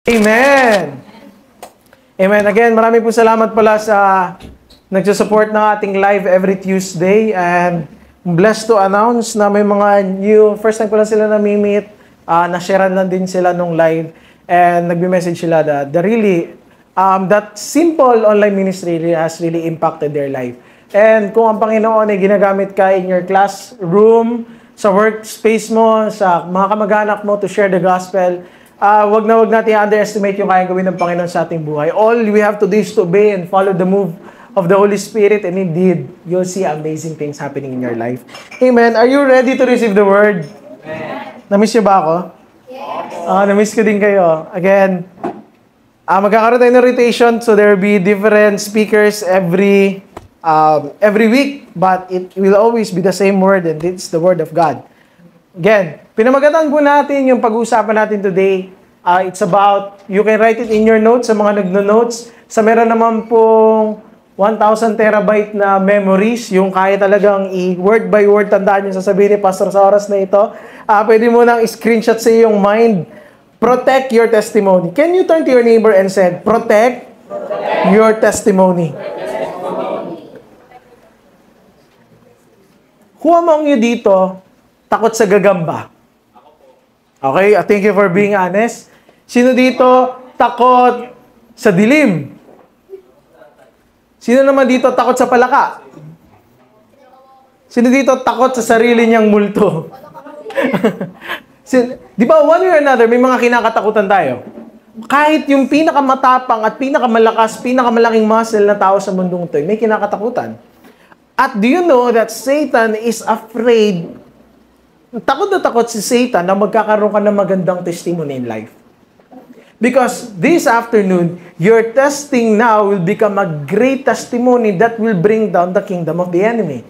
Amen! Amen. Again, maraming po salamat pala sa nagsusupport ng ating live every Tuesday. And blessed to announce na may mga new, first time ko lang sila na-meet, na-sharean lang din sila nung live. And nagbe-message sila that that simple online ministry really has really impacted their life. And kung ang Panginoon ay ginagamit ka in your classroom, sa workspace mo, sa mga kamag-anak mo to share the gospel, wag natin underestimate yung kayang gawin ng Panginoon sa ating buhay. All we have to do is to obey and follow the move of the Holy Spirit, and indeed, you'll see amazing things happening in your life. Amen. Are you ready to receive the word? Amen. Namiss niyo ba ako? Yes. Namiss ko din kayo. Again, magkakaroon tayo ng rotation, so there will be different speakers every week, but it will always be the same word, and it's the word of God. Again, pinamagatan po natin yung pag-uusapan natin today. It's about, you can write it in your notes sa mga nagno-notes. Sa meron naman pong 1,000 terabyte na memories, yung kaya talagang word by word tandaan yung sasabihin ni Pastor sa oras na ito. Pwede mo nang screenshot sa iyong mind. Protect your testimony. Can you turn to your neighbor and say, protect your testimony. Who among you dito takot sa gagamba? Okay, thank you for being honest. Sino dito takot sa dilim? Sino naman dito takot sa palaka? Sino dito takot sa sarili niyang multo? Di ba, one way or another, may mga kinakatakutan tayo. Kahit yung pinakamatapang at pinakamalakas, pinakamalaking muscle na tao sa mundong ito, may kinakatakutan. At do you know that Satan is afraid, takot na takot si Satan na magkakaroon ka ng magandang testimony in life. Because this afternoon, your testing now will become a great testimony that will bring down the kingdom of the enemy.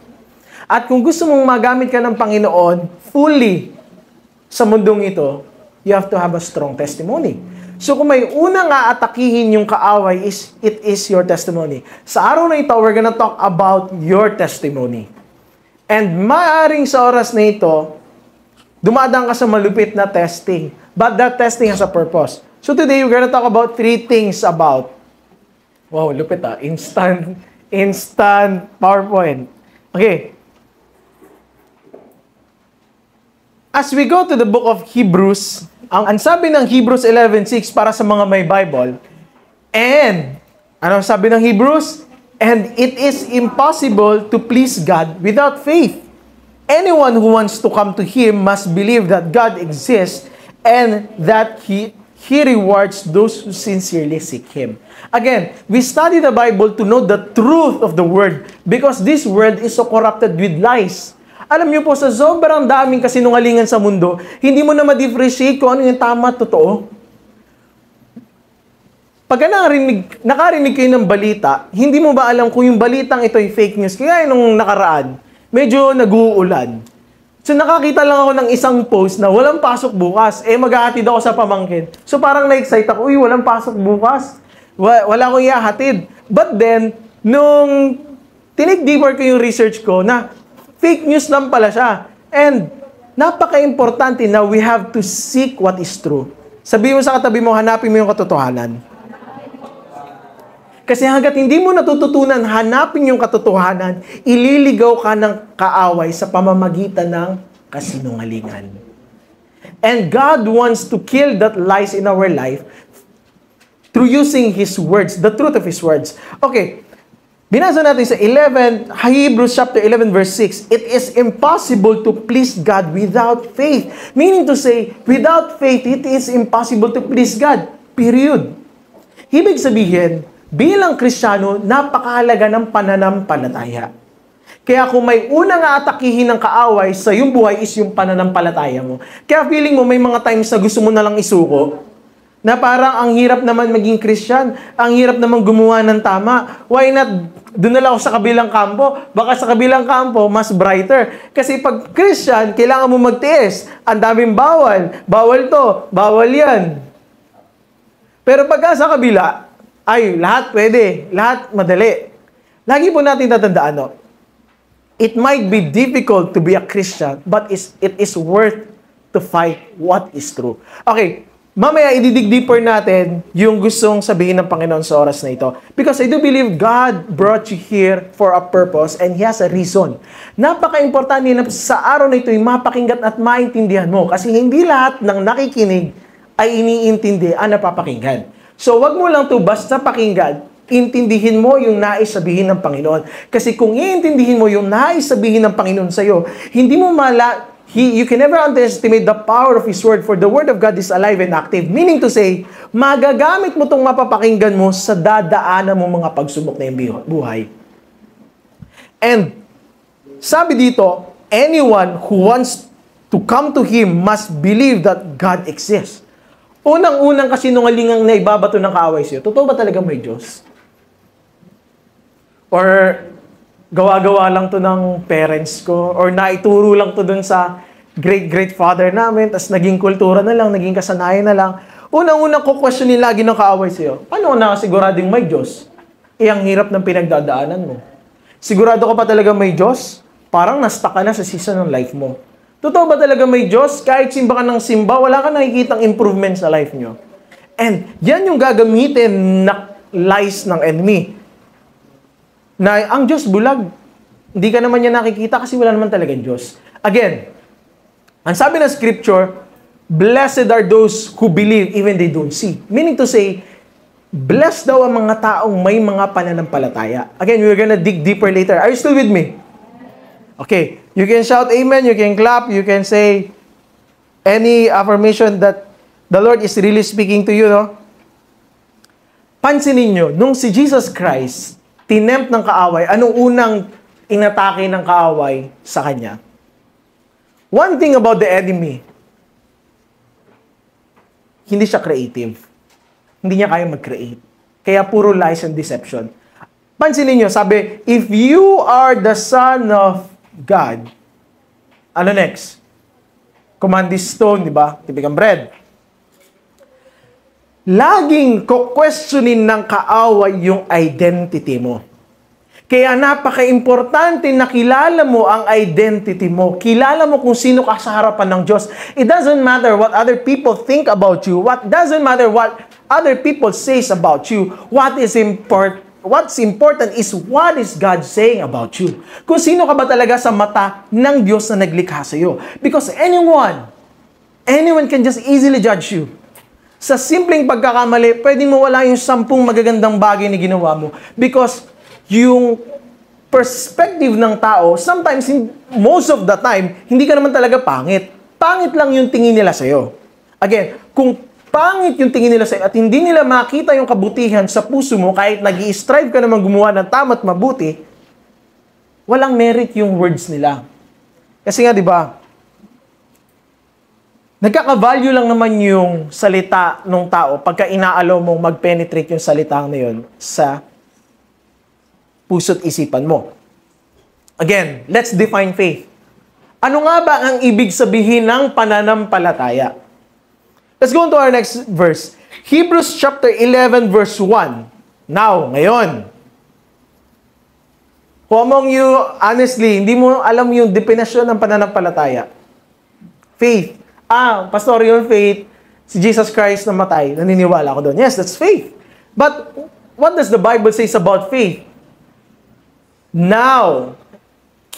At kung gusto mong magamit ka ng Panginoon fully sa mundong ito, you have to have a strong testimony. So kung may unang aatakihin yung kaaway, it is your testimony. Sa araw na ito, we're gonna talk about your testimony. And maaring sa oras na ito, dumadaan ka sa malupit na testing. But that testing has a purpose. So today, we're gonna talk about 3 things about, wow, lupit instant PowerPoint. Okay. As we go to the book of Hebrews, ang sabi ng Hebrews 11:6 para sa mga may Bible, and, ano sabi ng Hebrews? And it is impossible to please God without faith. Anyone who wants to come to Him must believe that God exists and that He rewards those who sincerely seek Him. Again, we study the Bible to know the truth of the Word because this world is so corrupted with lies. Alam niyo po, sa sobrang daming kasinungalingan sa mundo, hindi mo na ma-differentiate kung ano yung tama at totoo. Pagka nakarinig kayo ng balita, hindi mo ba alam kung yung balitang ito ay fake news? Kaya nung nakaraan, medyo nag-uulan. So nakakita lang ako ng isang post na walang pasok bukas. Maghahatid ako sa pamangkin. So parang na-excite ako, walang pasok bukas. Wala akong ihahatid. But then, nung tinig deeper ko yung research ko na fake news lang pala siya. And napaka-importante na we have to seek what is true. Sabihin mo sa katabi mo, hanapin mo yung katotohanan. Kasi hanggat hindi mo natututunan, hanapin yung katotohanan, ililigaw ka ng kaaway sa pamamagitan ng kasinungalingan. And God wants to kill that lies in our life through using His words, the truth of His words. Okay, binasa natin sa Hebrews chapter 11 verse 6, it is impossible to please God without faith. Meaning to say, without faith, it is impossible to please God. Period. Ibig sabihin, bilang Kristiyano, napakahalaga ng pananampalataya. Kaya kung may unang aatakihin ng kaaway sa iyong buhay is yung pananampalataya mo. Kaya feeling mo may mga times na gusto mo na lang isuko, na parang ang hirap naman maging Christian, ang hirap naman gumawa ng tama. Why not, doon na lang ako sa kabilang kampo? Baka sa kabilang kampo, mas brighter. Kasi pag Christian, kailangan mo magtiis. Ang daming bawal. Bawal to, bawal yan. Pero pagka sa kabila, ay, lahat pwede. Lahat madali. Lagi po natin tatandaan, no? It might be difficult to be a Christian, but it is worth to fight what is true. Okay, mamaya i-dig deeper natin yung gustong sabihin ng Panginoon sa oras na ito. Because I do believe God brought you here for a purpose and He has a reason. Napaka-importante na sa araw na ito ay mapakinggan at maintindihan mo. Kasi hindi lahat ng nakikinig ay iniintindi ang napapakinggan. So wag mo lang to basta pakinggan, intindihin mo yung nais sabihin ng Panginoon. Kasi kung iintindihin mo yung nais sabihin ng Panginoon sa'yo, hindi mo you can never underestimate the power of His Word, for the Word of God is alive and active. Meaning to say, magagamit mo itong mapapakinggan mo sa dadaanan mo mga pagsubok na yung buhay. And, sabi dito, anyone who wants to come to Him must believe that God exists. Unang-unang kasinungalingang na ibabato ng kaaway sa'yo, totoo ba talaga may Diyos? Or gawa-gawa lang to ng parents ko, or naituro lang to dun sa great-great-father namin, tas naging kultura na lang, naging kasanayan na lang. Unang-unang ko-questionin lagi ng kaaway sa'yo, paano nakasigurading may Diyos? Ang hirap ng pinagdadaanan mo. Sigurado ka pa talaga may Diyos? Parang na-stuck ka na sa season ng life mo. Totoo ba talaga may Diyos? Kahit simba ka ng simba, wala ka nakikitang improvement sa life nyo. And yan yung gagamitin na lies ng enemy. Na ang Diyos bulag. Hindi ka naman niya nakikita kasi wala naman talagang Diyos. Again, ang sabi ng scripture, blessed are those who believe even they don't see. Meaning to say, blessed daw ang mga taong may mga pananampalataya. Again, we're gonna dig deeper later. Are you still with me? Okay. You can shout amen, you can clap, you can say any affirmation that the Lord is really speaking to you, no? Pansinin nyo, nung si Jesus Christ tinempt ng kaaway, anong unang inatake ng kaaway sa kanya? One thing about the enemy, hindi siya creative. Hindi niya kaya mag-create. Kaya puro lies and deception. Pansinin nyo, sabi, if you are the Son of God, ano next? Command this stone, di ba? To become bread. Laging questionin ng kaaway yung identity mo. Kaya napaka-importante na kilala mo ang identity mo. Kilala mo kung sino ka sa harapan ng Diyos. It doesn't matter what other people think about you. What doesn't matter what other people says about you. What's important is what is God saying about you. Kung sino ka ba talaga sa mata ng Diyos na naglikha sa iyo. Because anyone can just easily judge you. Sa simpleng pagkakamali, pwede mo wala yung 10 magagandang bagay na ginawa mo. Because yung perspective ng tao, sometimes, most of the time, hindi ka naman talaga pangit. Pangit lang yung tingin nila sa'yo. Again, kung pangit yung tingin nila sa'yo at hindi nila makita yung kabutihan sa puso mo, kahit nag-i-strive ka naman gumawa ng tama at mabuti, walang merit yung words nila. Kasi nga, di ba, nagkaka-value lang naman yung salita ng tao pagka inaalaw mong mag-penetrate yung salita na yun sa puso't isipan mo. Again, let's define faith. Ano nga ba ang ibig sabihin ng pananampalataya? Let's go on to our next verse. Hebrews chapter 11 verse 1. Now, ngayon, who among you, honestly, hindi mo alam yung definisyon ng pananampalataya? Faith. Pastor, yung faith, si Jesus Christ namatay, naniniwala ko doon. Yes, that's faith. But, what does the Bible say about faith? Now,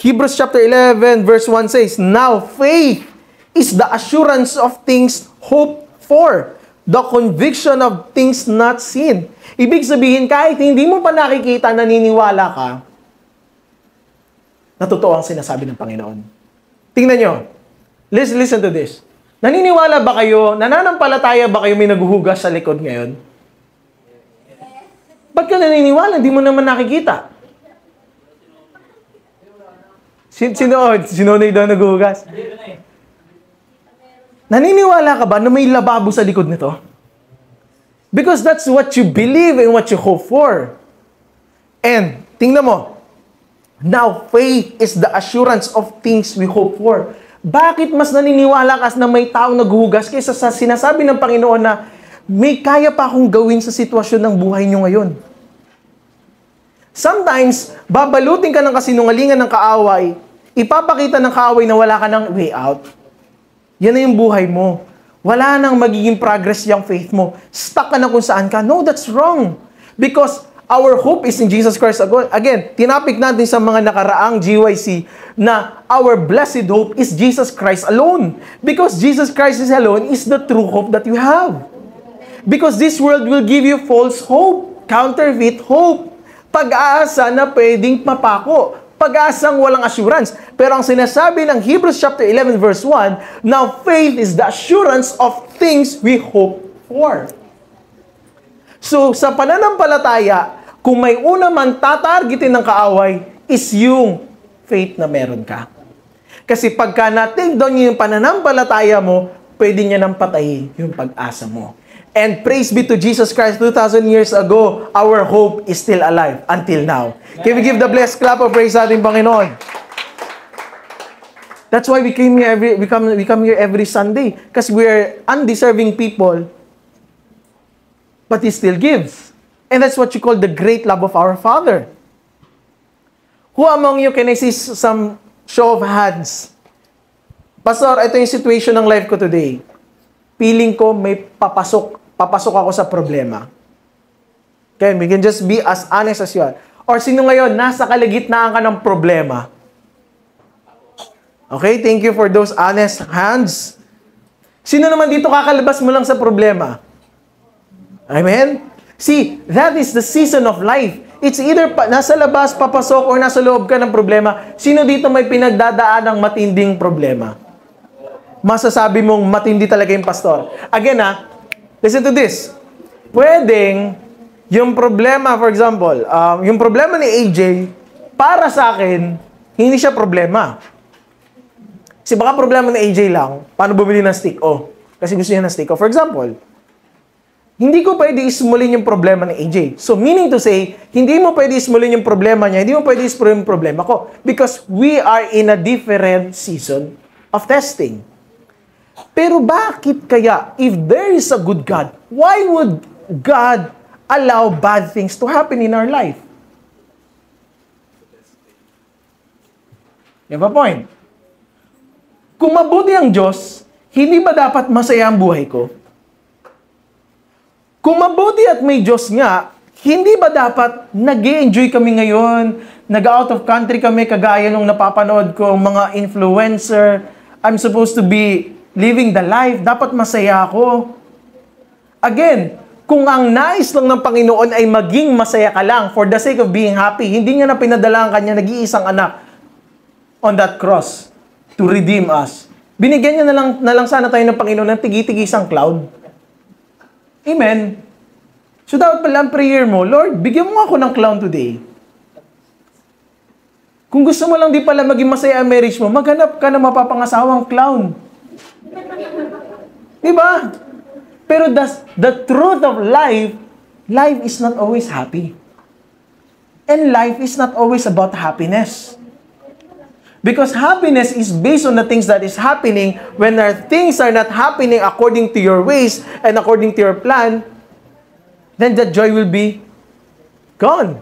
Hebrews chapter 11 verse 1 says, now faith is the assurance of things hoped for, the conviction of things not seen. Ibig sabihin, kahit hindi mo pa nakikita, naniniwala ka, na totoo ang sinasabi ng Panginoon. Tingnan nyo. Listen to this. Naniniwala ba kayo, nananampalataya ba kayo may naghuhugas sa likod ngayon? Ba't ka naniniwala? Hindi mo naman nakikita. Sino na daw naghuhugas? Naniniwala ka ba na may lababo sa likod nito? Because that's what you believe and what you hope for. And, tingnan mo, now faith is the assurance of things we hope for. Bakit mas naniniwala ka na may taong naghuhugas kaysa sa sinasabi ng Panginoon na may kaya pa akong gawin sa sitwasyon ng buhay nyo ngayon? Sometimes, babalutin ka ng kasinungalingan ng kaaway, ipapakita ng kaaway na wala ka ng way out. Yan na yung buhay mo. Wala nang magiging progress yung faith mo. Stuck ka na kung saan ka. No, that's wrong. Because our hope is in Jesus Christ. Again, tinapik natin sa mga nakaraang GYC na our blessed hope is Jesus Christ alone. Because Jesus Christ is alone is the true hope that you have. Because this world will give you false hope, counterfeit hope, pag-asa na pwedeng mapako, pag-asang walang assurance. Pero ang sinasabi ng Hebrews chapter 11 verse 1, now faith is the assurance of things we hope for. So, sa pananampalataya, kung may una man tatargetin ng kaaway, is yung faith na meron ka. Kasi pagka na-take down yung pananampalataya mo, pwede niya nang patayin yung pag-asa mo. And praise be to Jesus Christ, 2,000 years ago, our hope is still alive until now. Can we give the blessed clap of praise sa ating Panginoon? That's why we come here every Sunday. Because we are undeserving people, but He still gives. And that's what you call the great love of our Father. Who among you can I see some show of hands? Pastor, ito yung situation ng life ko today. Feeling ko may papasok ako sa problema. Okay, we can just be as honest as you are. Or sino ngayon, nasa kalagitnaan ka ng problema? Okay, thank you for those honest hands. Sino naman dito kakalabas mo lang sa problema? Amen? See, that is the season of life. It's either nasa labas, papasok, or nasa loob ka ng problema. Sino dito may pinagdadaan ng matinding problema? Masasabi mong matindi talaga yung pastor. Again listen to this. Pwedeng, yung problema, for example, yung problema ni AJ, para sa akin, hindi siya problema. Kasi baka problema ni AJ lang, paano bumili ng stick? Kasi gusto niya ng stick. For example, hindi ko pwede ismulin yung problema ni AJ. So, meaning to say, hindi mo pwede ismulin yung problema niya, hindi mo pwede ismulin yung problema ko. Because we are in a different season of testing. Pero bakit kaya, if there is a good God, why would God allow bad things to happen in our life? You have a point. Kung mabuti ang Diyos, hindi ba dapat masaya ang buhay ko? Kung mabuti at may Diyos nga, hindi ba dapat nag-e-enjoy kami ngayon, nag-out of country kami kagaya nung napapanood ko, mga influencer, I'm supposed to be living the life, dapat masaya ako. Again, kung ang nais lang ng Panginoon ay maging masaya ka lang for the sake of being happy, hindi niya na pinadala ang kanya nag-iisang anak on that cross to redeem us. Binigyan niya na lang sana tayo ng Panginoon ng tigi-tigisang cloud. Amen. So dapat pala ang prayer mo, Lord, bigyan mo ako ng clown today. Kung gusto mo lang di pala maging masaya ang marriage mo, maghanap ka ng mapapangasawang clown. Diba? Pero the truth of life is not always happy. And life is not always about happiness. Because happiness is based on the things that is happening. When things are not happening according to your ways and according to your plan, then the joy will be gone.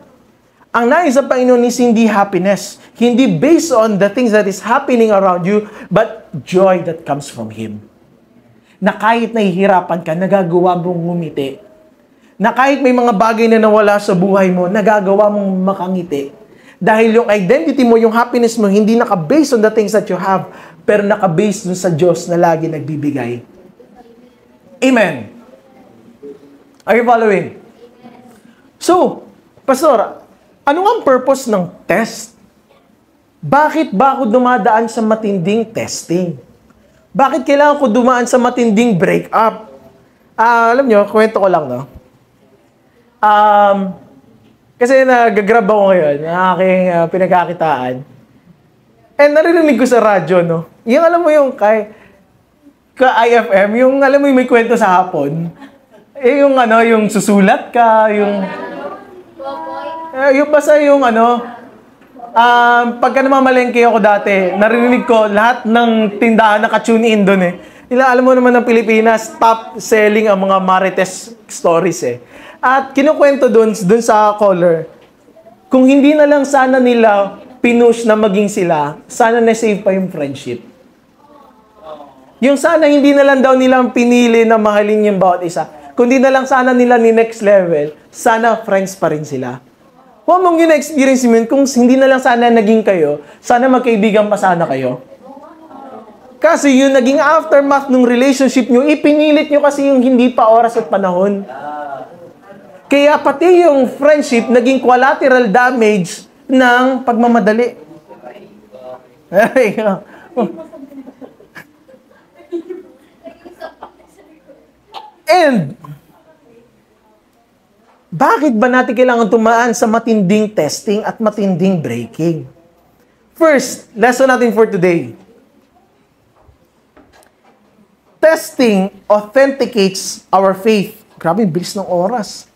Ang nais sa Panginoon is hindi happiness. Hindi based on the things that is happening around you, but joy that comes from Him. Na kahit nahihirapan ka, nagagawa mong ngumiti. Na kahit may mga bagay na nawala sa buhay mo, nagagawa mong makangiti. Dahil yung identity mo, yung happiness mo, hindi naka-based on the things that you have, pero naka-based dun sa Diyos na lagi nagbibigay. Amen. Are you following? So, Pastor, ano ang purpose ng test? Bakit ba ako dumadaan sa matinding testing? Bakit kailangan ko dumaan sa matinding breakup? Alam nyo, kwento ko lang, no? Kasi nag-grab ako ngayon ng aking pinagkakitaan. And narinig ko sa radyo, no? Yung alam mo yung ka-IFM, yung alam mo yung may kwento sa hapon. Yung yung susulat ka, yung basta yung pagka namamalengke ako dati, narinig ko lahat ng tindahan naka-tune in doon eh. Alam mo naman ng Pilipinas, top selling ang mga Marites stories eh. At kinukwento dun sa caller, kung hindi na lang sana nila pinush na maging sila, sana na-save pa yung friendship. Yung sana hindi na lang daw nilang pinili na mahalin yung bawat isa, kundi na lang sana nila ni next level, sana friends pa rin sila. Huwag mong yun na-experience mo yun, kung hindi na lang sana naging kayo, sana magkaibigan pa sana kayo. Kasi yung naging aftermath ng relationship nyo, ipinilit nyo kasi yung hindi pa oras at panahon. Kaya pati yung friendship, naging collateral damage ng pagmamadali. And, bakit ba natin kailangan tumaan sa matinding testing at matinding breaking? First, lesson natin for today. Testing authenticates our faith. Grabe, bilis ng oras.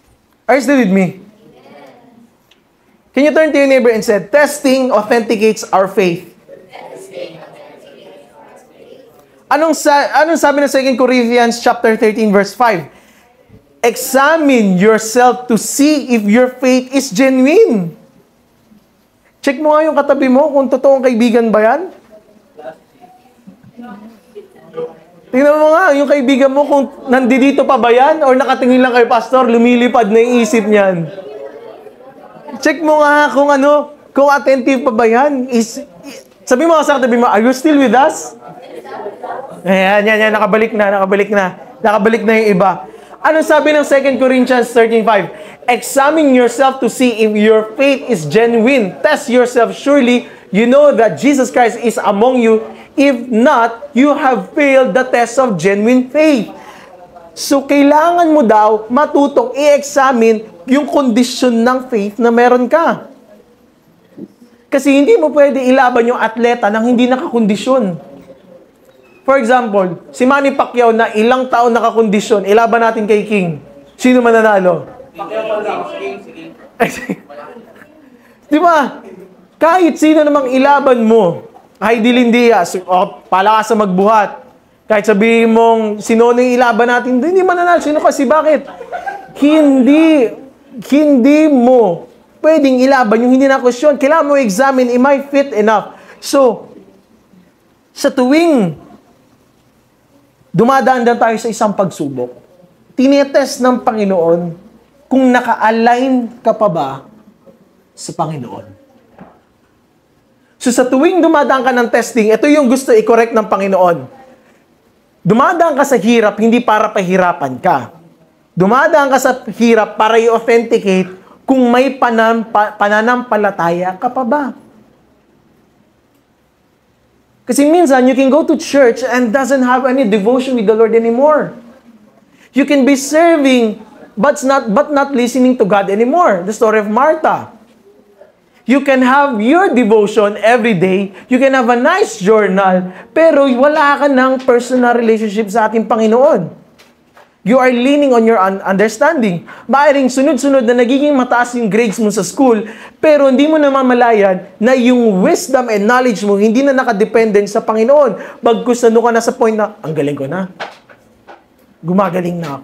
Are you still with me? Can you turn to your neighbor and say, testing authenticates our faith? Anong sabi ng 2 Corinthians chapter 13 verse 5? Examine yourself to see if your faith is genuine. Check mo nga yung katabi mo kung totoong kaibigan ba yan. Tingnan mo nga yung kaibigan mo kung nandito pa ba yan or nakatingin lang kay pastor, lumilipad na yung isip niyan. Check mo nga kung attentive pa ba yan. Sabi mo sa katabi mo, are you still with us? Yan, nakabalik na yung iba. Ano sabi ng 2 Corinthians 13:5? Examine yourself to see if your faith is genuine. Test yourself, surely you know that Jesus Christ is among you. If not, you have failed the test of genuine faith. So, kailangan mo daw matutong i-examine yung kondisyon ng faith na meron ka. Kasi hindi mo pwede ilaban yung atleta nang hindi nakakondisyon. For example, si Manny Pacquiao na ilang taon nakakondisyon, ilaban natin kay King. Sino mananalo? Pacquiao pa lang, King. Di ba? Kahit sino namang ilaban mo, Heidi Lindias, palakas sa magbuhat, kahit sabihin mong sino na yung ilaban natin, hindi mananalo. Sino kasi? Bakit? Hindi mo pwedeng ilaban yung hindi na question. Kailangan mo examine, am I fit enough? So, sa tuwing dumadaan tayo sa isang pagsubok, tinetest ng Panginoon kung naka-align ka pa ba sa Panginoon. So sa tuwing dumadaan ka ng testing, ito yung gusto i-correct ng Panginoon. Dumadaan ka sa hirap, hindi para pahirapan ka. Dumadaan ka sa hirap para i-authenticate kung may pananampalataya ka pa ba. Kasi minsan, you can go to church and doesn't have any devotion with the Lord anymore. You can be serving, but not listening to God anymore. The story of Martha. You can have your devotion every day. You can have a nice journal, pero wala ka ng personal relationship sa ating Panginoon. You are leaning on your understanding. Maaaring sunod-sunod na nagiging mataas yung grades mo sa school, pero hindi mo namamalayan na yung wisdom and knowledge mo hindi na nakadependent sa Panginoon. Bagkus ka na sa point na, ang galing ko na. Gumagaling na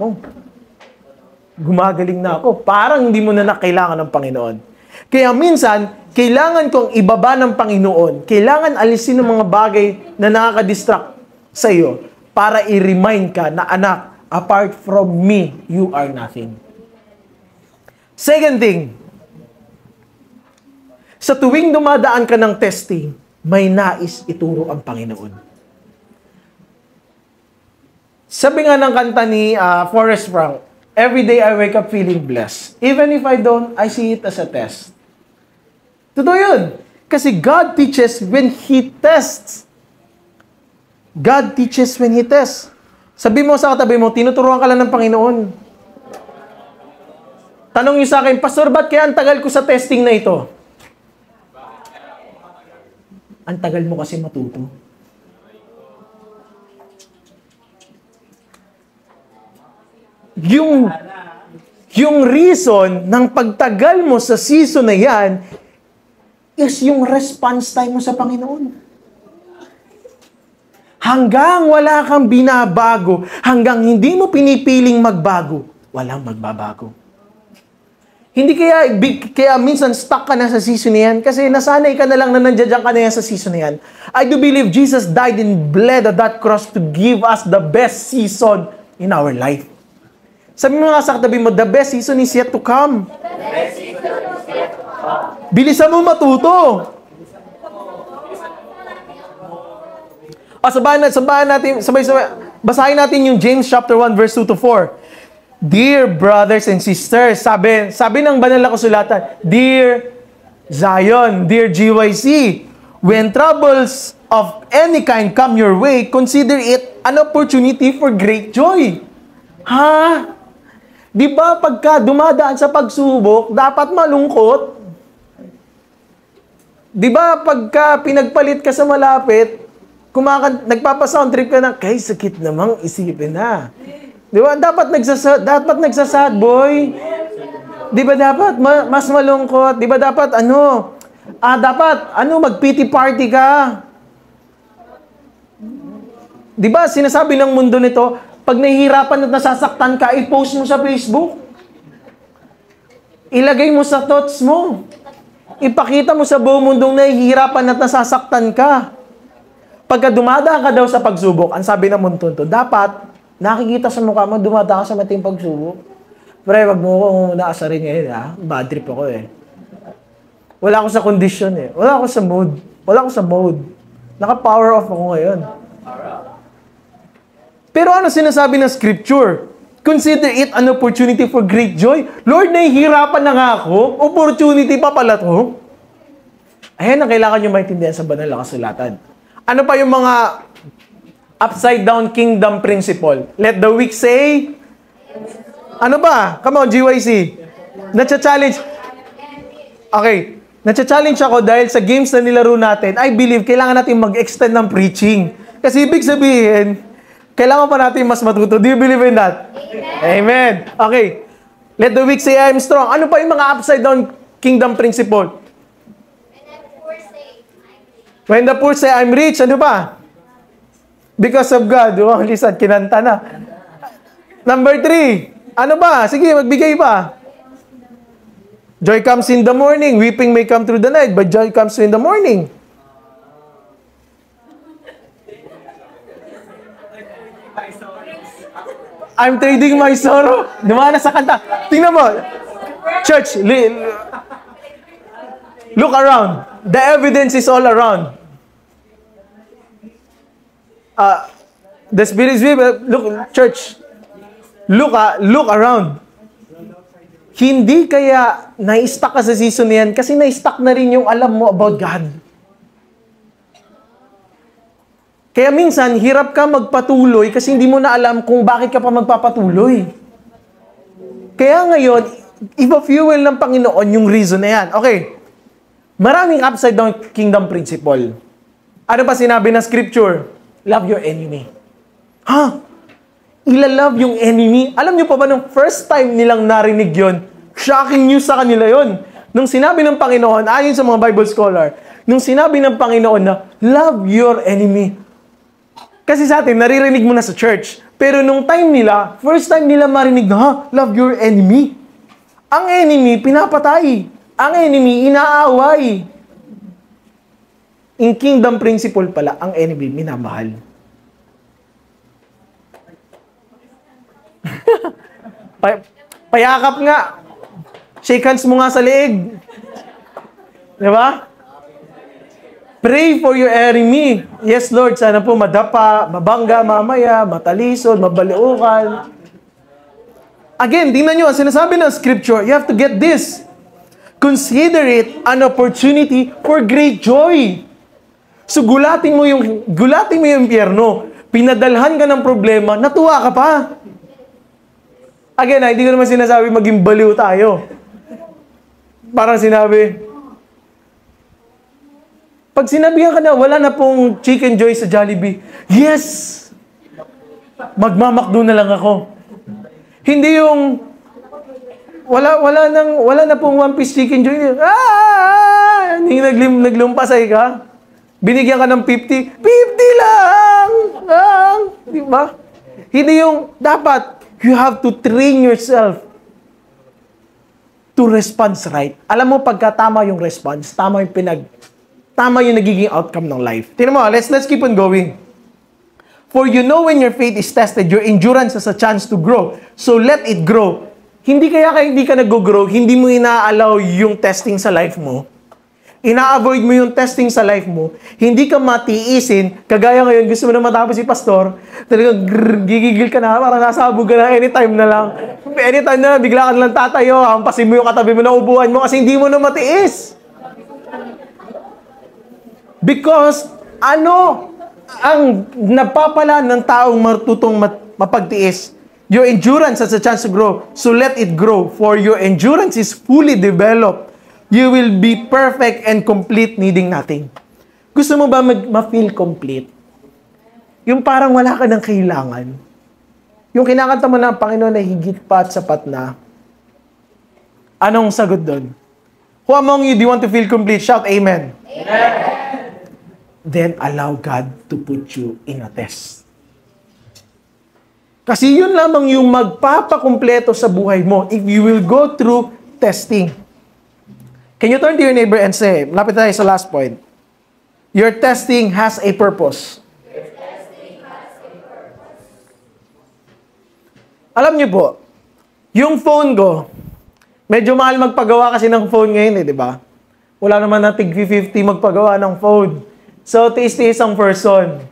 ako. Parang hindi mo na kailangan ng Panginoon. Kaya minsan, kailangan kong ibaba ng Panginoon. Kailangan alisin ng mga bagay na nakaka-distract sa iyo para i-remind ka na, anak, apart from me, you are nothing. Second thing, sa tuwing dumadaan ka ng testing, may nais ituro ang Panginoon. Sabi nga ng kanta ni Forrest Frank, every day I wake up feeling blessed. Even if I don't, I see it as a test. Totoo yun. Kasi God teaches when He tests. God teaches when He tests. Sabi mo sa katabi mo, tinuturuan ka lang ng Panginoon. Tanong niyo sa akin, Pastor, ba't kaya ang tagal ko sa testing na ito? Ang tagal mo kasi matuto. Yung reason ng pagtagal mo sa season na yan is yung response time mo sa Panginoon. Hanggang wala kang binabago, hanggang hindi mo pinipiling magbago, walang magbabago. Hindi kaya minsan stuck ka na sa season na yan kasi nasanay ka na lang na nandiyan ka na yan sa season na yan. I do believe Jesus died and bled at that cross to give us the best season in our life. Sabi mo nga sa katabi mo, the best season is yet to come. Bilisan mo matuto. Basahin natin yung James chapter 1 verse 2 to 4. Dear brothers and sisters, sabi ng banal na kasulatan, Dear Zion, dear GYC, when troubles of any kind come your way, consider it an opportunity for great joy. Ha? Di ba pagka dumadaan sa pagsubok, dapat malungkot? Di ba pagka pinagpalit ka sa malapit, nagpapasound trip ka na, kay sakit namang isipin na. Di ba? Dapat nagsasad, boy. Di ba dapat mas malungkot? Di ba dapat mag-pity party ka? Di ba sinasabi ng mundo nito, pag nahihirapan at nasasaktan ka, i-post mo sa Facebook. Ilagay mo sa thoughts mo. Ipakita mo sa buong mundong nahihirapan at nasasaktan ka. Pagka dumadaan ka daw sa pagsubok, ang sabi ng mundo nito, dapat nakikita sa mukha mo, dumadaan ka sa mating pagsubok. Pre, wag mo akong naasarin ngayon, ha? Bad trip ako, eh. Wala ako sa condition, eh. Wala ako sa mode. Naka-power off ako ngayon. Pero ano sinasabi ng scripture? Consider it an opportunity for great joy. Lord, nahihirapan na nga ako. Opportunity pa pala to. Ayan ang kailangan nyo maintindihan sa banal na kasulatan. Ano pa yung mga upside down kingdom principle? Let the weak say, ano ba? Come on, GYC. Nacha-challenge. Okay. Nacha-challenge ako dahil sa games na nilaro natin, I believe kailangan natin mag-extend ng preaching. Kasi ibig sabihin, kailangan pa natin mas matuto. Do you believe in that? Amen. Okay. Let the weak say, I am strong. Ano pa yung mga upside down kingdom principle? When the poor say, I'm rich. Ano ba? Because of God. Oh, listen, kinanta na. Number 3. Ano ba? Sige, magbigay pa. Joy comes in the morning. Weeping may come through the night, but joy comes in the morning. I'm trading my sorrow. Dumana sa kanta. Tingnan mo. Church, look around. The evidence is all around. The Spirit is with. Look, church. Look around. Hindi kaya na-stuck ka sa season na yan kasi na-stuck na rin yung alam mo about God. Kaya minsan, hirap ka magpatuloy kasi hindi mo na alam kung bakit ka pa magpapatuloy. Kaya ngayon, ipa-fuel ng Panginoon yung reason na yan. Okay. Maraming upside down kingdom principle. Ano pa sinabi ng scripture? Love your enemy. Ha? Ila-love yung enemy. Alam niyo pa ba nung first time nilang narinig yon, shocking news sa kanila yon. Nung sinabi ng Panginoon, ayon sa mga Bible scholar, nung sinabi ng Panginoon na, love your enemy. Kasi sa atin, naririnig mo na sa church. Pero nung time nila, first time nila marinig na, ha? Love your enemy. Ang enemy, pinapatay. Ang enemy, inaaway. In kingdom principle pala, ang enemy, minamahal. Payakap nga. Shake hands mo nga sa leeg. Di ba? Pray for your enemy. Yes, Lord, sana po madapa, mabangga mamaya, matalisod, mabaliukan. Again, tingnan nyo, ang sinasabi ng scripture, you have to get this. Consider it an opportunity for great joy. So gulatin mo yung impyerno. Pinadalhan ka ng problema, natuwa ka pa. Again, hindi ko naman sinasabi maging baliw tayo. Parang sinabi, pag sinabihan ka na, wala na pong Chicken Joy sa Jollibee. Yes! Magmamakdo na lang ako. Hindi yung, wala na pong one piece Chicken Joy. Hindi naglumpasay ka. Binigyan ka ng 50. 50 lang! Di ba? Hindi yung, dapat, you have to train yourself to respond right. Alam mo, pagka tama yung response, tama yung nagiging outcome ng life. Tingnan mo, let's keep on going. For you know when your faith is tested, your endurance has a chance to grow. So let it grow. Hindi hindi ka nag-grow, hindi mo ina-allow yung testing sa life mo. Ina-avoid mo yung testing sa life mo, hindi ka matiisin, kagaya ngayon, gusto mo na matapos si pastor, talagang gigigil ka na, parang nasabog ka na, anytime na lang, bigla ka na lang tatayo, hampasin mo yung katabi mo na upuan mo, kasi hindi mo na matiis. Because, ang napapala ng taong matutong mapagtiis, your endurance has a chance to grow, so let it grow, for your endurance is fully developed. You will be perfect and complete, needing nothing. Gusto mo ba ma-feel complete? Yung parang wala ka ng kailangan. Yung kinakanta mo na ang Panginoon ay higit pa at sapat na. Anong sagot doon? Who among you do you want to feel complete? Shout amen. Amen. Then allow God to put you in a test. Kasi yun lamang yung magpapakumpleto sa buhay mo if you will go through testing. Can you turn to your neighbor and say, lapit tayo sa last point. Your testing has a purpose. Alam niyo po, yung phone ko, medyo mahal magpagawa kasi ng phone ngayon di ba? Wala naman na tig-50 magpagawa ng phone. So, tiis-tiis ang person.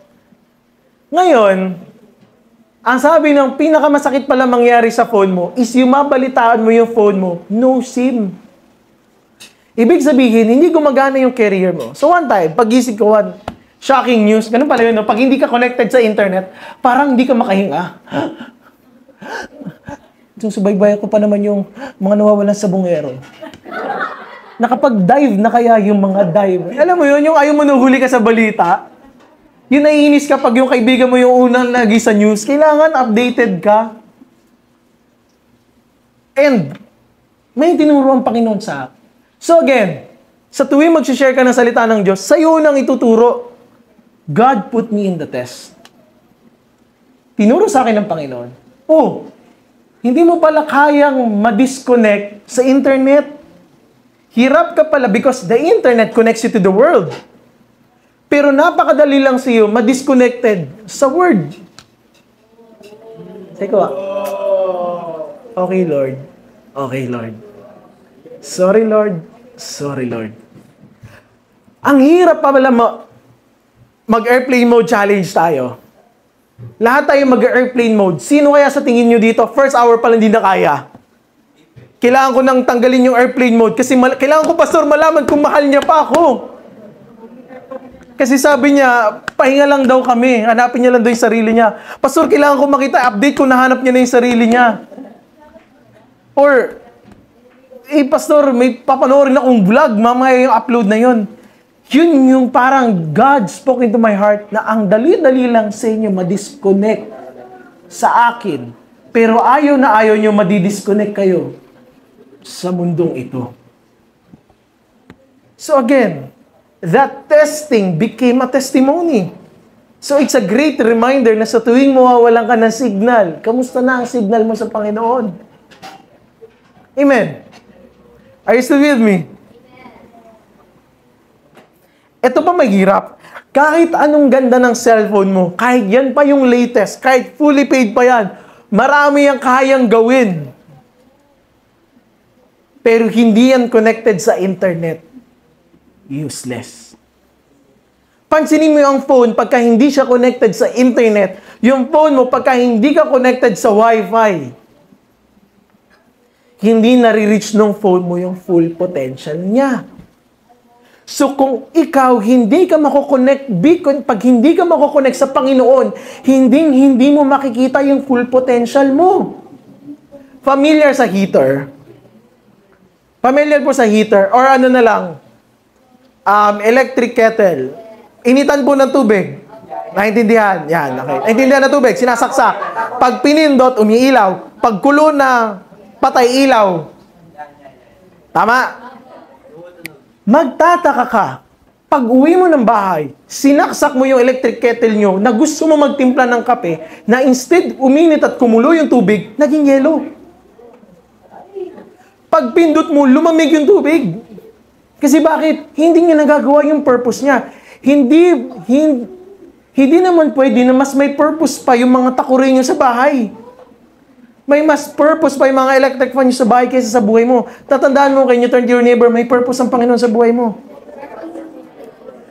Ngayon, ang sabi ng pinakamasakit pala mangyari sa phone mo is yung mabalitaan mo yung phone mo, no SIM. Ibig sabihin, hindi gumagana yung carrier mo. So one time, pag-isip ko, shocking news, ganun pala yun, no? Pag hindi ka connected sa internet, parang hindi ka makahinga. Susubaybayan ko pa naman yung mga nawawalan sa bungero. Nakapag-dive na kaya yung mga dive. Alam mo yun, yung ayaw mo nahuli ka sa balita, yung naiinis ka pag yung kaibigan mo yung unang lagi sa news, kailangan updated ka. And, may tinuro ang Panginoon sa akin. So again, sa tuwing mag-share ka ng salita ng Diyos, sa'yo nang ituturo. God put me in the test. Tinuro sa akin ng Panginoon, hindi mo pala kayang ma-disconnect sa internet. Hirap ka pala because the internet connects you to the world. Pero napakadali lang sa iyo ma-disconnected sa Word. Teka, okay, Lord. Okay, Lord. Sorry, Lord. Sorry, Lord. Ang hirap pa pala mag-airplane mode challenge tayo. Lahat tayo mag-airplane mode. Sino kaya sa tingin nyo dito, first hour pa lang hindi na kaya? Kailangan ko nang tanggalin yung airplane mode kasi kailangan ko, pastor, malaman kung mahal niya pa ako. Kasi sabi niya, pahinga lang daw kami. Hanapin niya lang daw yung sarili niya. Pastor, kailangan ko makita, update kung nahanap niya na yung sarili niya. Or, pastor, may papanoorin akong vlog, mamaya yung upload na yun. Yun yung parang God spoke into my heart na ang dali-dali lang sa inyo ma-disconnect sa akin. Pero ayaw na ayaw nyo madi-disconnect kayo sa mundong ito. So again, that testing became a testimony. So it's a great reminder na sa tuwing mawawalan ka ng signal, kamusta na ang signal mo sa Panginoon? Amen. Are you still with me? Ito pa mahirap. Kahit anong ganda ng cellphone mo, kahit yan pa yung latest, kahit fully paid pa yan, marami yang kayang gawin. Pero hindi yan connected sa internet. Useless. Pansinin mo yung phone pagka hindi siya connected sa internet. Yung phone mo pagka hindi ka connected sa wifi. Hindi nare-reach ng phone mo yung full potential niya. So kung ikaw hindi ka mako-connect, pag hindi ka mako-connect sa Panginoon, hindi mo makikita yung full potential mo. Familiar sa heater? Familiar po sa heater? Or ano na lang? Electric kettle. Initan po ng tubig. Naintindihan? Yan, okay. Naintindihan ng tubig, sinasaksak. Pag pinindot, umiilaw. Pag kulo na, patay ilaw. Tama? Magtataka ka. Pag uwi mo ng bahay, sinaksak mo yung electric kettle nyo na gusto mo magtimpla ng kape, na instead uminit at kumulo yung tubig, naging yelo. Pag pindot mo, lumamig yung tubig. Kasi bakit? Hindi niya nagagawa yung purpose niya. Hindi naman pwede na mas may purpose pa yung mga takuri niyo sa bahay. May mas purpose pa yung mga electric fan niyo sa bahay kaysa sa buhay mo. Tatandaan mo, can you turn to your neighbor, may purpose ang Panginoon sa buhay mo.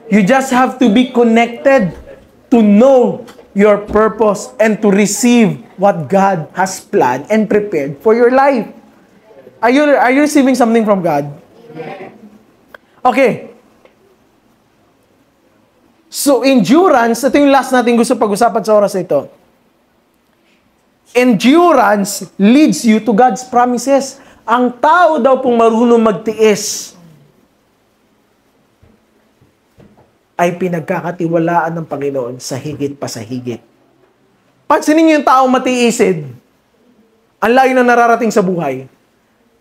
You just have to be connected to know your purpose and to receive what God has planned and prepared for your life. Are you receiving something from God? Okay. So, endurance, ito yung last natin gusto pag-usapan sa oras na ito. Endurance leads you to God's promises. Ang tao daw pong marunong magtiis ay pinagkakatiwalaan ng Panginoon sa higit pa sa higit. Pansinin niyo yung taong matiisin, ang layo na nararating sa buhay.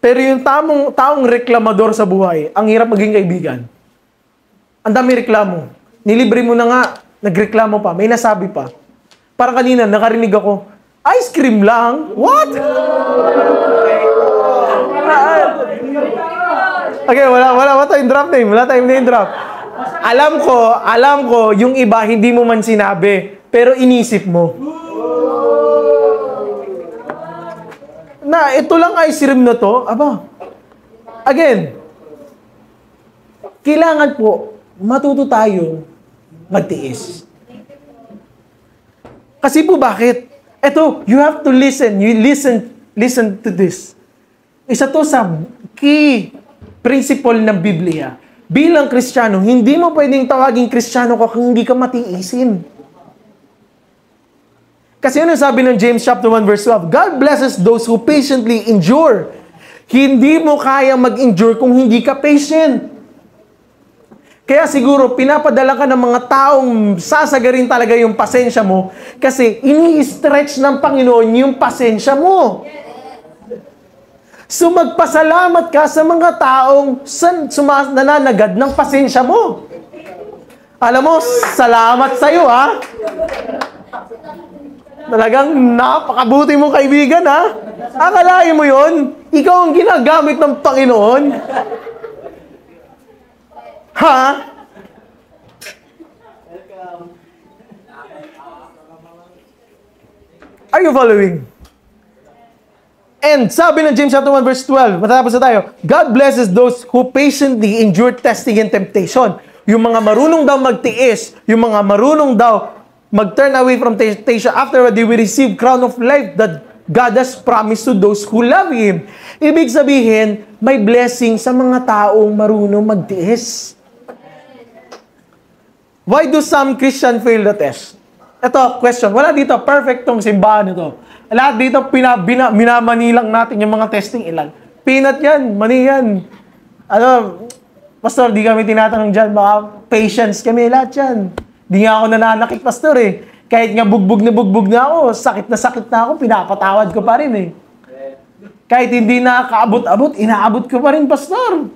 Pero yung taong reklamador sa buhay, ang hirap maging kaibigan. Ang dami reklamo. Nilibre mo na nga, nagreklamo pa, may nasabi pa. Parang kanina, nakarinig ako, ice cream lang? What? Okay, wala tayong drop name. Wala tayong name drop. Alam ko, yung iba hindi mo man sinabi, pero inisip mo. Na ito lang ice cream na to, again, kailangan po, matuto tayo magtiis. Kasi po bakit? Ito, you have to listen. You listen to this. Isa to sa key principle ng Biblia. Bilang Kristiyano, hindi mo pwedeng tawaging Kristiyano kung hindi ka matiisin. Kasi ano sabi ng James chapter 1 verse 12? God blesses those who patiently endure. Hindi mo kaya mag-endure kung hindi ka patient. Kaya siguro, pinapadala ka ng mga taong sasagarin talaga yung pasensya mo kasi ini-stretch ng Panginoon yung pasensya mo. So magpasalamat ka sa mga taong nananagad ng pasensya mo. Alam mo, salamat sa'yo, ha? Talagang napakabuti mong kaibigan, ha? Akalain mo yon? Ikaw ang ginagamit ng Panginoon? Ha? Are you following? And sabi ng James chapter 1 verse 12, matatapos na tayo, God blesses those who patiently endure testing and temptation. Yung mga marunong daw magtiis, yung mga marunong daw mag-turn away from temptation, afterward they will receive crown of life that God has promised to those who love Him. Ibig sabihin, may blessing sa mga taong marunong magtiis. Why do some Christians fail the test? Ito, question. Wala dito, perfect tong simbahan ito. Lahat dito, minamani lang natin yung mga testing ilan. Peanut yan, mani yan. Pastor, di kami tinatanong dyan, mga patience kami, lahat yan. Di nga ako nananakit, Pastor, eh. Kahit nga bugbog na ako, sakit na ako, pinapatawad ko pa rin, eh. Kahit hindi nakakaabot-abot, inaabot ko pa rin, Pastor.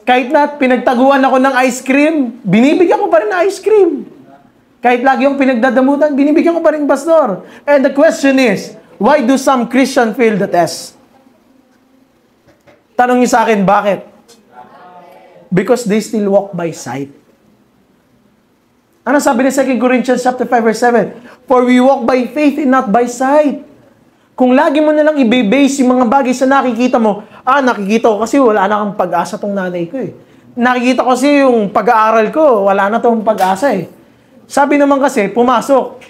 Kahit na pinagtaguan ako ng ice cream, binibigyan ko pa rin ng ice cream. Kahit lagi yung pinagdadamutan, binibigyan ko pa rin, Pastor. And the question is, why do some Christians fail the test? Tanong niyo sa akin, bakit? Because they still walk by sight. Ano sabi ni 2 Corinthians chapter 5 verse 7? For we walk by faith and not by sight. Kung lagi mo nalang i-base yung mga bagay sa nakikita mo, nakikita ko kasi wala na kang pag-asa tong nanay ko, eh. Nakikita ko kasi yung pag-aaral ko, wala na tong pag-asa, eh. Sabi naman kasi, pumasok.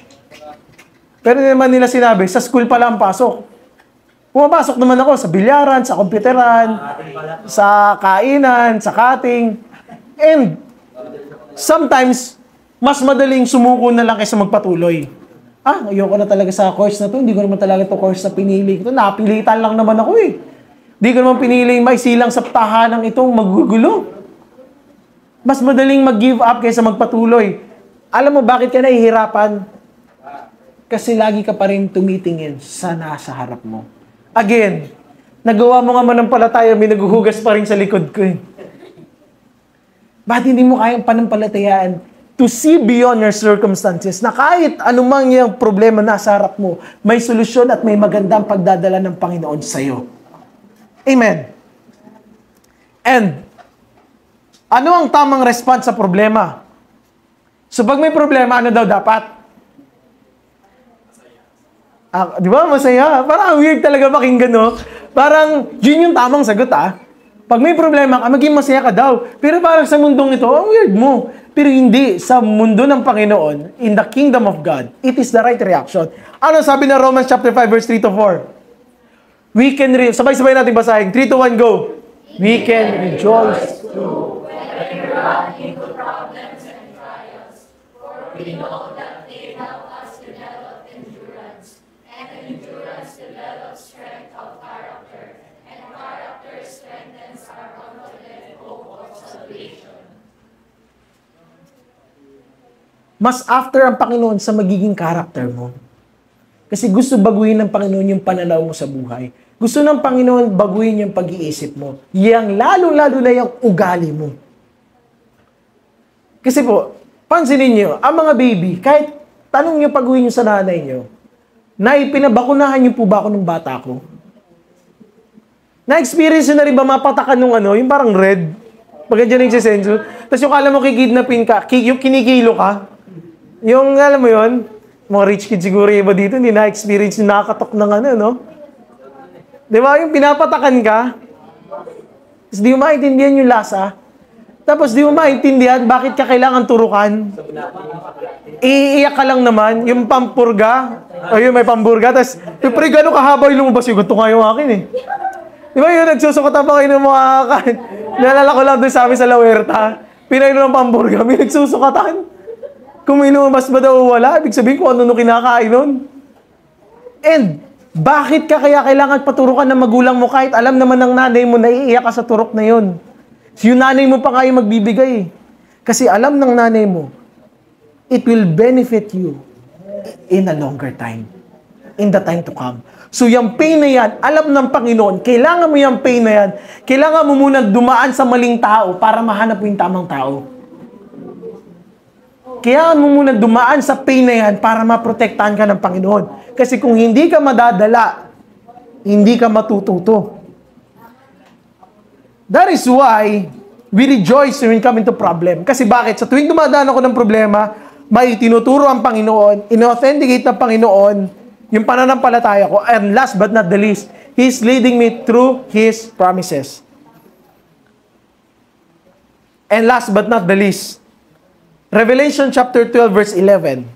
Pero naman nila sinabi, sa school pala ang pasok. Pumapasok naman ako sa bilyaran, sa komputeran, sa kainan, sa cutting. And sometimes, mas madaling sumuko na lang kaysa magpatuloy. Ayoko na talaga sa course na to. Hindi ko naman talaga to course na pinili ko. Napilitan lang naman ako, eh. Hindi ko naman pinili maisilang sa tahanang itong magugulo. Mas madaling mag-give up kaysa magpatuloy. Alam mo bakit ka nahihirapan? Kasi lagi ka pa rin tumitingin sa nasa harap mo. Again, nagawa mo nga manampalataya, may naguhugas pa rin sa likod ko, eh. Bakit hindi mo kayang panampalatayaan to see beyond your circumstances na kahit anumang yung problema nasa harap mo, may solusyon at may magandang pagdadala ng Panginoon sa'yo? Amen. And, ano ang tamang response sa problema? So, pag may problema, ano daw dapat? Di ba? Masaya. Parang weird talaga pakinggan, no? Parang, yun yung tamang sagot, Pag may problema ka, maging masaya ka daw. Pero parang sa mundong ito, ang weird mo. Pero hindi. Sa mundo ng Panginoon, in the kingdom of God, it is the right reaction. Ano sabi ng Romans chapter 5, verse 3 to 4? We can, sabay-sabay natin basahin. 3 to 1, go. We can rejoice. When we run into problems and trials, for we know that they help us develop endurance, and endurance develops strength of character, and character strengthens our confident hope of salvation. Mas after ang Panginoon sa magiging character mo. Kasi gusto baguhin ng Panginoon yung pananaw mo sa buhay. Gusto ng Panginoon baguhin yung pag-iisip mo. Yang lalo-lalo na yung ugali mo. Kasi po, pansinin nyo, ang mga baby, kahit tanong nyo pag-uwi nyo sa nanay nyo, Nay, pinabakunahan niyo po ba ako nung bata ko? Na-experience nyo na rin ba mapatakan nung yung parang red? Pag dyan nagsisenso. Tapos yung kala mo kikidnapin ka, yung kinikilo ka, yung alam mo yun, mga rich kids siguro yung iba dito, hindi na-experience yung nakakatok ng no? Di ba? Yung pinapatakan ka, tapos di mo maintindihan yung lasa, tapos di mo maintindihan bakit ka kailangan turukan. Iiyak ka lang naman, yung pampurga, o yung may pamburga, tapos, pre, gano'ng kahaba yung lumabas yung gusto nga yung akin Di ba yun, nagsusukutan pa kayo ng mga kakain. Nalala ko lang doon sa amin sa La Huerta, pinainom ng pamburga, may nagsusukatan. Kung may lumabas ba daw wala, ibig sabihin kung ano kinakain nun. And, bakit ka kaya kailangan paturukan ng magulang mo kahit alam naman ng nanay mo na iiyak ka sa turok na yun? So, yung nanay mo pa nga yung magbibigay. Kasi alam ng nanay mo, it will benefit you in a longer time. In the time to come. So, yung pain na yan, alam ng Panginoon, kailangan mo yung pain na yan, kailangan mo muna dumaan sa maling tao para mahanap mo yung tamang tao. Kailangan mo muna dumaan sa pain na yan para maprotektahan ka ng Panginoon. Kasi kung hindi ka madadala, hindi ka matututo. That is why we rejoice when we come into problem. Kasi bakit? Sa tuwing dumadaan ako ng problema, may tinuturo ang Panginoon, ino-authenticate ng Panginoon yung pananampalataya ko. And last but not the least, He's leading me through His promises. And last but not the least, Revelation chapter 12 verse 11.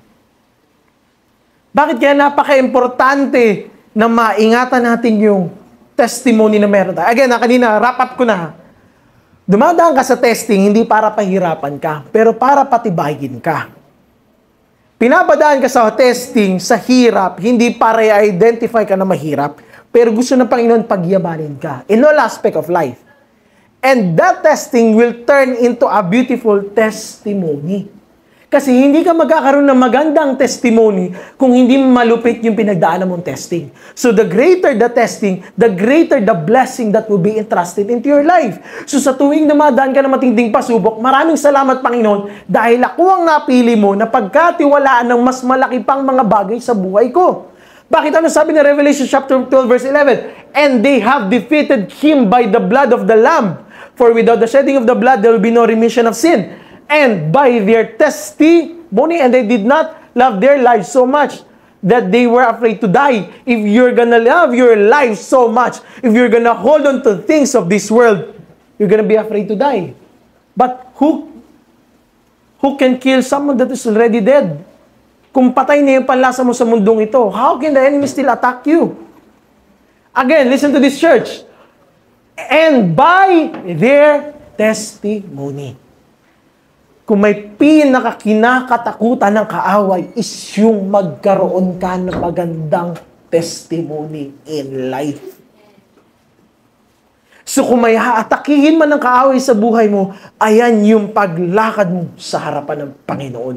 Bakit kaya napaka-importante na maingatan natin yung testimony na meron tayo? Again, kanina, wrap up ko na. Dumadaan ka sa testing, hindi para pahirapan ka, pero para patibayin ka. Pinapadaan ka sa testing, sa hirap, hindi para i-identify ka na mahirap, pero gusto ng Panginoon pagyamanin ka in all aspect of life. And that testing will turn into a beautiful testimony. Kasi hindi ka magkakaroon ng magandang testimony kung hindi malupit yung pinagdaanan mong testing. So the greater the testing, the greater the blessing that will be entrusted into your life. So sa tuwing dumadaan ka ng matinding pasubok, maraming salamat Panginoon dahil ako ang napili mo na pagkatiwalaan ng mas malaki pang mga bagay sa buhay ko. Bakit ano sabi ng Revelation chapter 12 verse 11? And they have defeated him by the blood of the Lamb. For without the shedding of the blood, there will be no remission of sin. And by their testimony, and they did not love their lives so much that they were afraid to die. If you're gonna love your life so much, if you're gonna hold on to things of this world, you're gonna be afraid to die. But who can kill someone that is already dead? Kung patay na yung panlasa mo sa mundong ito, how can the enemy still attack you? Again, listen to this church. And by their testimony. Kung may pinakakinakatakutan ng kaaway is yung magkaroon ka ng magandang testimony in life. So kung may haatakihin man ng kaaway sa buhay mo, ayan yung paglakad mo sa harapan ng Panginoon.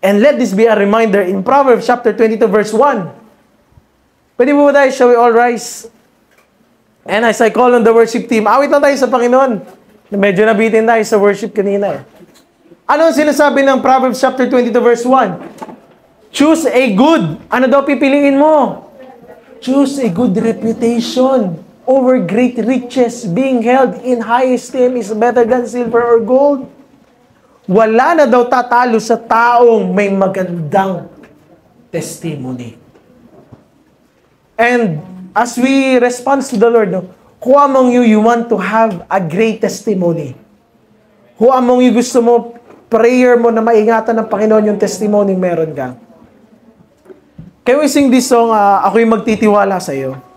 And let this be a reminder in Proverbs chapter 22 verse 1. Pwede mo ba tayo, shall we all rise? And as I call on the worship team, awit na tayo sa Panginoon. Medyo nabitin tayo sa worship kanina. Ano ang sinasabi ng Proverbs chapter 22 verse 1? Choose a good. Ano daw pipiliin mo? Choose a good reputation over great riches, being held in high esteem is better than silver or gold. Wala na daw tatalo sa taong may magandang testimony. And as we respond to the Lord, no, who among you want to have a great testimony? Who among you gusto mo, prayer mo na maingatan ng Panginoon yung testimony meron ka? Can we sing this song, Ako'y Magtitiwala sa iyo?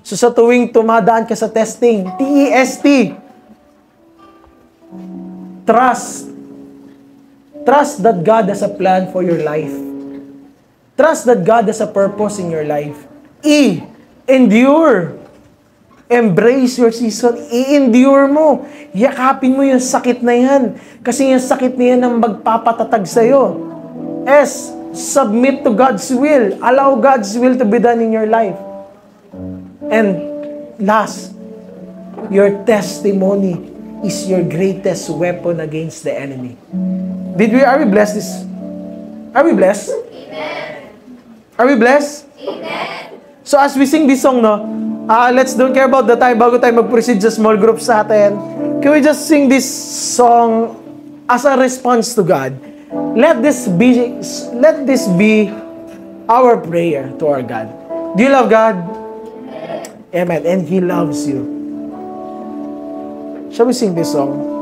So sa tuwing tumadaan ka sa testing, T-E-S-T, trust. Trust that God has a plan for your life. Trust that God has a purpose in your life. E, endure. Embrace your season. I-endure mo. Yakapin mo yung sakit na yan. Kasi yung sakit na yan ang magpapatatag sa'yo. S, submit to God's will. Allow God's will to be done in your life. And last, your testimony is your greatest weapon against the enemy. Are we blessed this? Are we blessed? Amen. Are we blessed? Amen. So as we sing this song, no, let's don't care about the time bago tayo mag-proceed sa small group sa atin. Can we just sing this song as a response to God? Let this be our prayer to our God. Do you love God? Amen. And He loves you. Shall we sing this song?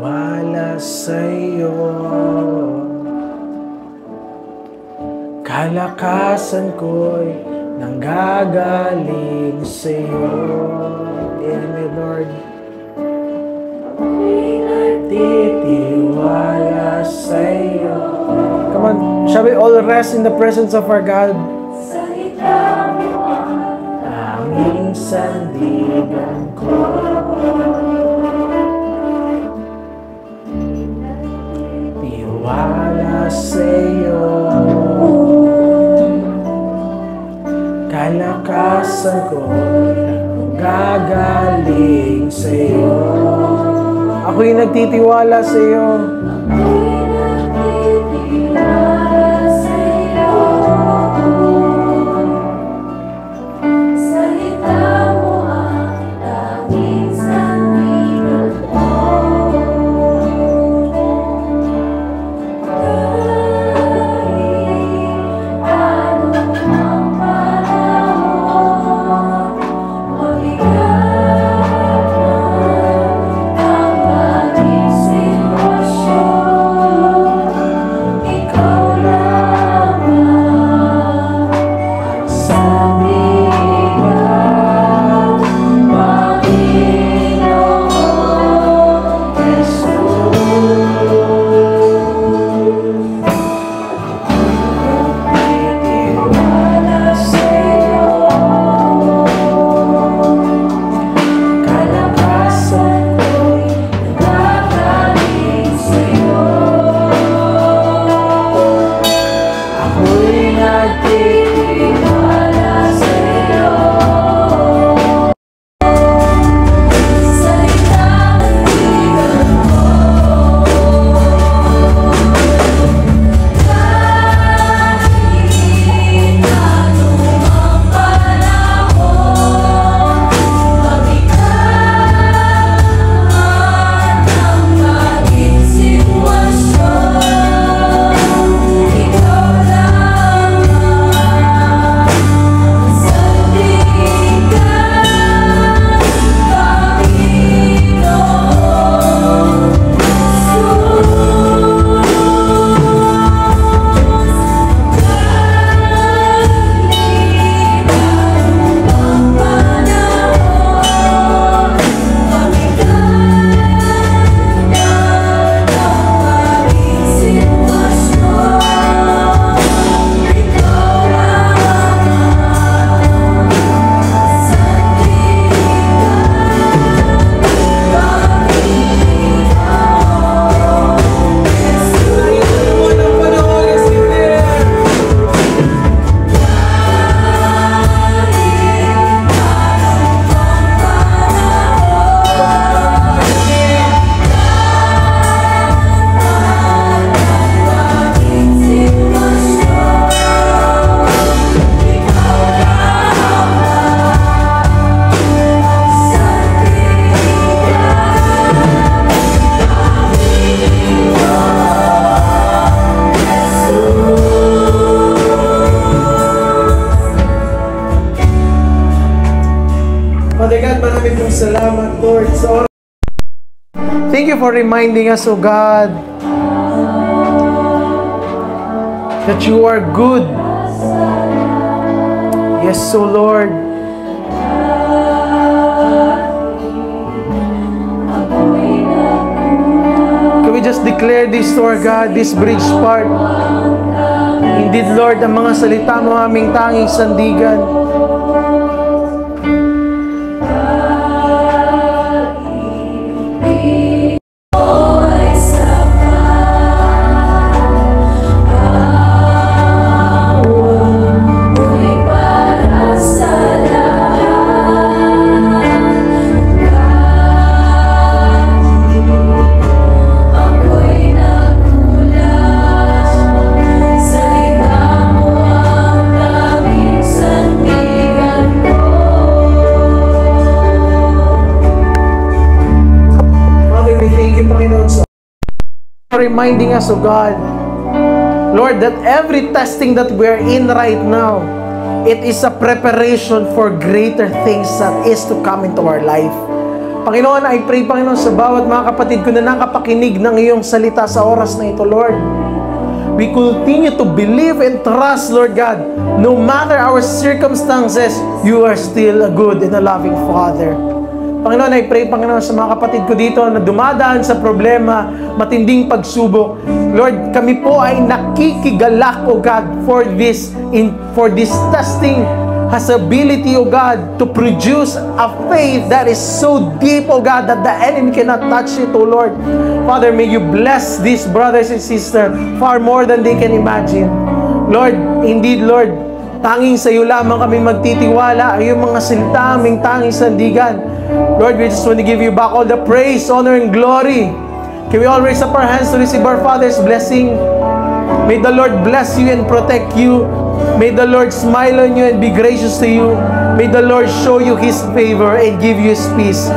Wala sa'yo, kalakasan ko'y nanggagaling sa'yo. Amen, Lord. Nagtitiwala sa'yo. Come on, shall we all rest in the presence of our God? Sa itaw mo ang Aming sandigan ko. Tiwala sa'yo, kalakasan ko gagaling sa'yo. Ako'y nagtitiwala sa'yo. nagtitiwala sa'yo. Sa itaw mo ang tanging sandigan ko. Mabigat man ang maging sitwasyon. Father God, maraming pong salamat, Lord, sa oras. Thank you for reminding us, O God, that you are good. Yes, so Lord. Can we just declare this to our God, this bridge part? Indeed, Lord, ang mga salita mo aming tanging sandigan. Reminding us, O God, Lord, that every testing that we're in right now, it is a preparation for greater things that is to come into our life. Panginoon, I pray, Panginoon, sa bawat mga kapatid ko na nakapakinig ng iyong salita sa oras na ito, Lord. We continue to believe and trust, Lord God, no matter our circumstances, you are still a good and a loving Father. Panginoon, I pray, Panginoon, sa mga kapatid ko dito na dumadaan sa problema, matinding pagsubok. Lord, kami po ay nakikigalak, O God, for this testing has ability, O God, to produce a faith that is so deep, O God, that the enemy cannot touch it, O Lord. Father, may you bless these brothers and sisters far more than they can imagine. Lord, indeed, Lord, tanging sa iyo lamang kami magtitiwala, ay yung mga salita aming tanging sandigan. Lord, we just want to give you back all the praise, honor, and glory. Can we all raise up our hands to receive our Father's blessing? May the Lord bless you and protect you. May the Lord smile on you and be gracious to you. May the Lord show you His favor and give you His peace.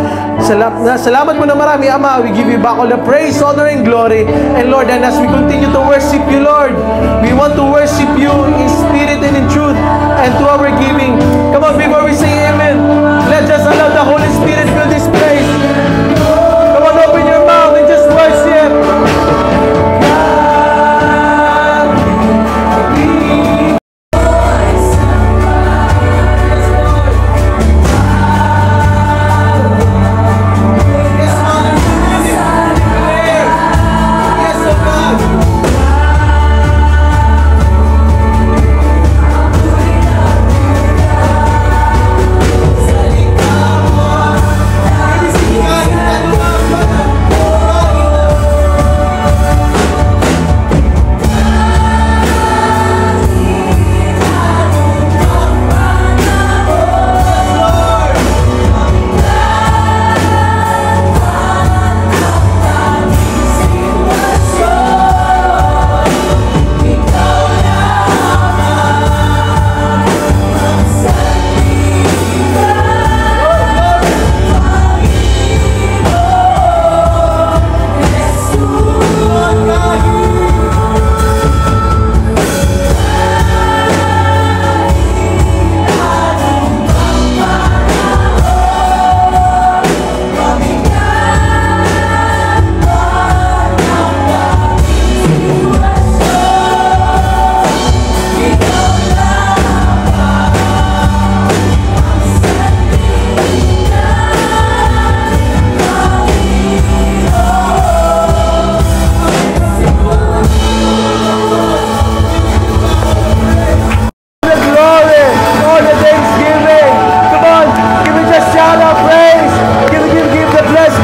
Salamat mo na marami, Ama. We give you back all the praise, honor, and glory. And Lord, and as we continue to worship you, Lord, we want to worship you in spirit and in truth and to our giving. Come on, before we say amen, let's just allow the Holy Spirit fill this place. Come on, open your mouth and just worship.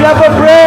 Give the praise.